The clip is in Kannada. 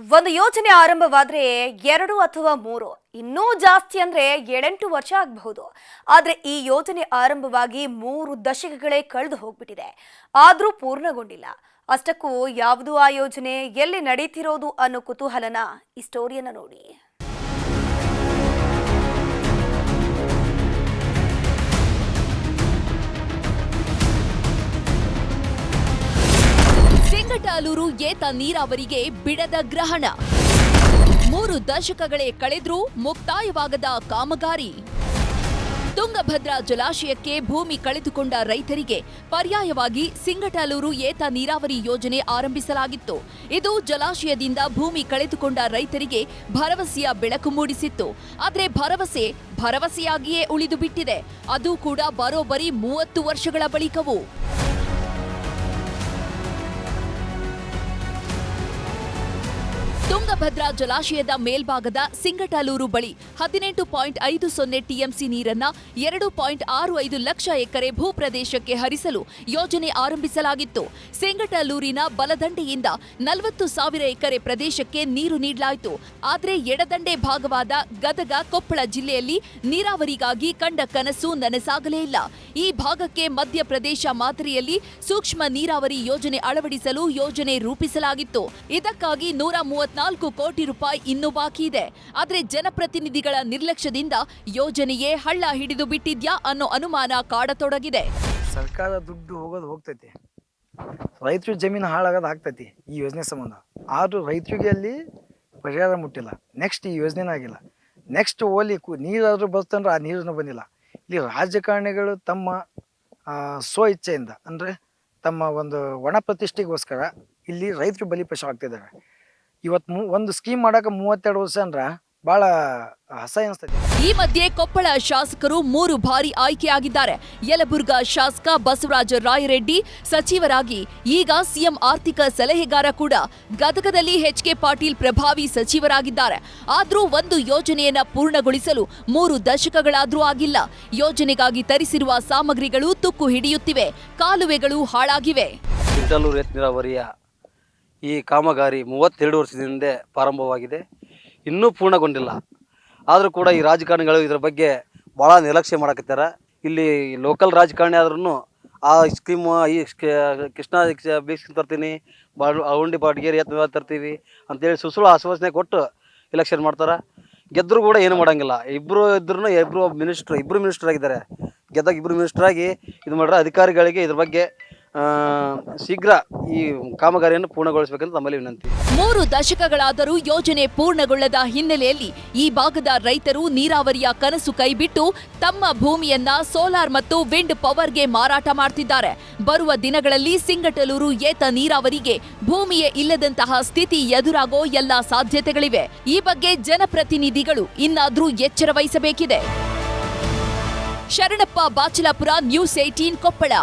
ಒಂದು ಯೋಜನೆ ಆರಂಭವಾದ್ರೆ 2 ಅಥವಾ 3 ಇನ್ನೂ ಜಾಸ್ತಿ ಅಂದ್ರೆ 7-8 ವರ್ಷ ಆಗಬಹುದು. ಆದ್ರೆ ಈ ಯೋಜನೆ ಆರಂಭವಾಗಿ 3 ದಶಕಗಳೇ ಕಳೆದು ಹೋಗ್ಬಿಟ್ಟಿದೆ. ಆದ್ರೂ ಪೂರ್ಣಗೊಂಡಿಲ್ಲ. ಅಷ್ಟಕ್ಕೂ ಯಾವುದು ಆ ಯೋಜನೆ, ಎಲ್ಲಿ ನಡೀತಿರೋದು ಅನ್ನೋ ಕುತೂಹಲನ ಈ ಸ್ಟೋರಿಯನ್ನ ನೋಡಿ. ಸಿಂಗಟಲೂರು ಏತ ನೀರಾವರಿಗೆ ಬಿಡದ ಗ್ರಹಣ. 3 ದಶಕಗಳೇ ಕಳೆದ್ರೂ ಮುಕ್ತಾಯವಾಗದ ಕಾಮಗಾರಿ. ತುಂಗಭದ್ರಾ ಜಲಾಶಯಕ್ಕೆ ಭೂಮಿ ಕಳೆದುಕೊಂಡ ರೈತರಿಗೆ ಪರ್ಯಾಯವಾಗಿ ಸಿಂಗಟಲೂರು ಏತ ನೀರಾವರಿ ಯೋಜನೆ ಆರಂಭಿಸಲಾಗಿತ್ತು. ಇದು ಜಲಾಶಯದಿಂದ ಭೂಮಿ ಕಳೆದುಕೊಂಡ ರೈತರಿಗೆ ಭರವಸೆಯ ಬೆಳಕು ಮೂಡಿಸಿತ್ತು. ಆದರೆ ಭರವಸೆಯಾಗಿಯೇ ಉಳಿದು ಬಿಟ್ಟಿದೆ. ಅದು ಕೂಡ ಬರೋಬ್ಬರಿ 30 ವರ್ಷಗಳ ಬಳಿಕವೂ. ತುಂಗಭದ್ರಾ ಜಲಾಶಯದ ಮೇಲ್ಭಾಗದ ಸಿಂಗಟಲೂರು ಬಳಿ 18.50 ಟಿಎಂಸಿ ನೀರನ್ನ 2.65 ಲಕ್ಷ ಎಕರೆ ಭೂಪ್ರದೇಶಕ್ಕೆ ಹರಿಸಲು ಯೋಜನೆ ಆರಂಭಿಸಲಾಗಿತ್ತು. ಸಿಂಗಟಲೂರಿನ ಬಲದಂಡೆಯಿಂದ 40,000 ಎಕರೆ ಪ್ರದೇಶಕ್ಕೆ ನೀರು ನೀಡಲಾಯಿತು. ಆದರೆ ಎಡದಂಡೆ ಭಾಗವಾದ ಗದಗ, ಕೊಪ್ಪಳ ಜಿಲ್ಲೆಯಲ್ಲಿ ನೀರಾವರಿಗಾಗಿ ಕಂಡ ಕನಸು ನನಸಾಗಲೇ ಇಲ್ಲ. ಈ ಭಾಗಕ್ಕೆ ಮಧ್ಯಪ್ರದೇಶ ಮಾದರಿಯಲ್ಲಿ ಸೂಕ್ಷ್ಮ ನೀರಾವರಿ ಯೋಜನೆ ಅಳವಡಿಸಲು ಯೋಜನೆ ರೂಪಿಸಲಾಗಿತ್ತು. ಇದಕ್ಕಾಗಿ 134 ಕೋಟಿ ರೂಪಾಯಿ ಇನ್ನೂ ಬಾಕಿ ಇದೆ. ಆದರೆ ಜನಪ್ರತಿನಿಧಿಗಳ ನಿರ್ಲಕ್ಷ್ಯದಿಂದ ಯೋಜನೆಯೇ ಹಳ್ಳ ಹಿಡಿದು ಬಿಟ್ಟಿದ್ಯಾ ಅನ್ನೋ ಅನುಮಾನ ಕಾಡತೊಡಗಿದೆ. ಸರ್ಕಾರ ದುಡ್ಡು ಹೋಗ್ತೈತಿ, ರೈತರ ಜಮೀನು ಹಾಳಾಗೋದು ಆಗ್ತೈತಿ ಈ ಯೋಜನೆ ಸಂಬಂಧ. ಆದ್ರೂ ರೈತರಿಗೆ ಅಲ್ಲಿ ಪರಿಹಾರ ಮುಟ್ಟಿಲ್ಲ. ನೆಕ್ಸ್ಟ್ ಈ ಯೋಜನೆನೇ ಆಗಿಲ್ಲ. ನೆಕ್ಸ್ಟ್ ಓಲಿ ನೀರಾದ್ರೂ ಬರ್ತಂದ್ರೆ ಆ ನೀರನ್ನು ಬಂದಿಲ್ಲ. ಇಲ್ಲಿ ರಾಜಕಾರಣಿಗಳು ತಮ್ಮ ಸ್ವ ಇಚ್ಛೆಯಿಂದ ಅಂದರೆ ತಮ್ಮ ಒಂದು ಒಣ ಪ್ರತಿಷ್ಠೆಗೋಸ್ಕರ ಇಲ್ಲಿ ರೈತರು ಬಲಿಪಶು ಆಗ್ತಿದ್ದಾರೆ. ಇವತ್ತು ಒಂದು ಸ್ಕೀಮ್ ಮಾಡಕ್ಕೆ 32 ವರ್ಷ ಅಂದ್ರೆ ಬಹಳ ಅಸಹ್ಯ ಅನಿಸ್ತದೆ. ಈ ಮಧ್ಯೆ ಕೊಪ್ಪಳ ಶಾಸಕರು 3 ಬಾರಿ ಆಯ್ಕೆಯಾಗಿದ್ದಾರೆ. ಯಲಬುರ್ಗಾ ಶಾಸಕ ಬಸವರಾಜ ರಾಯರೆಡ್ಡಿ ಸಚಿವರಾಗಿ, ಈಗ ಸಿಎಂ ಆರ್ಥಿಕ ಸಲಹೆಗಾರ ಕೂಡ. ಗದಗದಲ್ಲಿ ಎಚ್.ಕೆ. ಪಾಟೀಲ್ ಪ್ರಭಾವಿ ಸಚಿವರಾಗಿದ್ದಾರೆ. ಆದ್ರೂ ಒಂದು ಯೋಜನೆಯನ್ನ ಪೂರ್ಣಗೊಳಿಸಲು 3 ದಶಕಗಳಾದ್ರೂ ಆಗಿಲ್ಲ. ಯೋಜನೆಗಾಗಿ ತರಿಸಿರುವ ಸಾಮಗ್ರಿಗಳು ತುಕ್ಕು ಹಿಡಿಯುತ್ತಿವೆ, ಕಾಲುವೆಗಳು ಹಾಳಾಗಿವೆ. ಸಿಂಗಟಲೂರು ಏತ ನೀರಾವರಿಯ ಈ ಕಾಮಗಾರಿ 32 ವರ್ಷದಿಂದ ಪ್ರಾರಂಭವಾಗಿದೆ, ಇನ್ನೂ ಪೂರ್ಣಗೊಂಡಿಲ್ಲ. ಆದರೂ ಕೂಡ ಈ ರಾಜಕಾರಣಿಗಳು ಇದರ ಬಗ್ಗೆ ಭಾಳ ನಿರ್ಲಕ್ಷ್ಯ ಮಾಡಕತ್ತಾರೆ. ಇಲ್ಲಿ ಲೋಕಲ್ ರಾಜಕಾರಣಿ ಆದ್ರೂ ಆ ಸ್ಕೀಮು ಈ ಕೃಷ್ಣಾ ಬೀಸ್ಕಿನ್ ತರ್ತೀನಿ, ಅವಂಡಿ ಬಾಟ್ಗೇರಿ ಏತ ತರ್ತೀವಿ ಅಂತೇಳಿ ಸುಳ್ಳು ಆಶ್ವಾಸನೆ ಕೊಟ್ಟು ಎಲೆಕ್ಷನ್ ಮಾಡ್ತಾರೆ. ಗೆದ್ದರೂ ಕೂಡ ಏನು ಮಾಡೋಂಗಿಲ್ಲ. ಇಬ್ಬರು ಮಿನಿಸ್ಟರ್ ಆಗಿದ್ದಾರೆ. ಗೆದ್ದಾಗ 2 ಮಿನಿಸ್ಟರ್ ಆಗಿ ಇದು ಮಾಡ್ರೆ ಅಧಿಕಾರಿಗಳಿಗೆ ಇದ್ರ ಬಗ್ಗೆ ಶೀಘ್ರ ಈ ಕಾಮಗಾರಿಯನ್ನು ಪೂರ್ಣಗೊಳಿಸಬೇಕಂತ ನಮ್ಮಲ್ಲಿ ವಿನಂತಿ. 3 ದಶಕಗಳಾದರೂ ಯೋಜನೆ ಪೂರ್ಣಗೊಳ್ಳದ ಹಿನ್ನೆಲೆಯಲ್ಲಿ ಈ ಭಾಗದ ರೈತರು ನೀರಾವರಿಯ ಕನಸು ಕೈಬಿಟ್ಟು ತಮ್ಮ ಭೂಮಿಯನ್ನ ಸೋಲಾರ್ ಮತ್ತು ವಿಂಡ್ ಪವರ್ಗೆ ಮಾರಾಟ ಮಾಡ್ತಿದ್ದಾರೆ. ಬರುವ ದಿನಗಳಲ್ಲಿ ಸಿಂಗಟಲೂರು ಏತ ನೀರಾವರಿಗೆ ಭೂಮಿಯೇ ಇಲ್ಲದಂತಹ ಸ್ಥಿತಿ ಎದುರಾಗೋ ಎಲ್ಲಾ ಸಾಧ್ಯತೆಗಳಿವೆ. ಈ ಬಗ್ಗೆ ಜನಪ್ರತಿನಿಧಿಗಳು ಇನ್ನಾದ್ರೂ ಎಚ್ಚರ ವಹಿಸಬೇಕಿದೆ. ಶರಣಪ್ಪ ಬಾಚಲಾಪುರ, ನ್ಯೂಸ್ 18 ಕೊಪ್ಪಳ.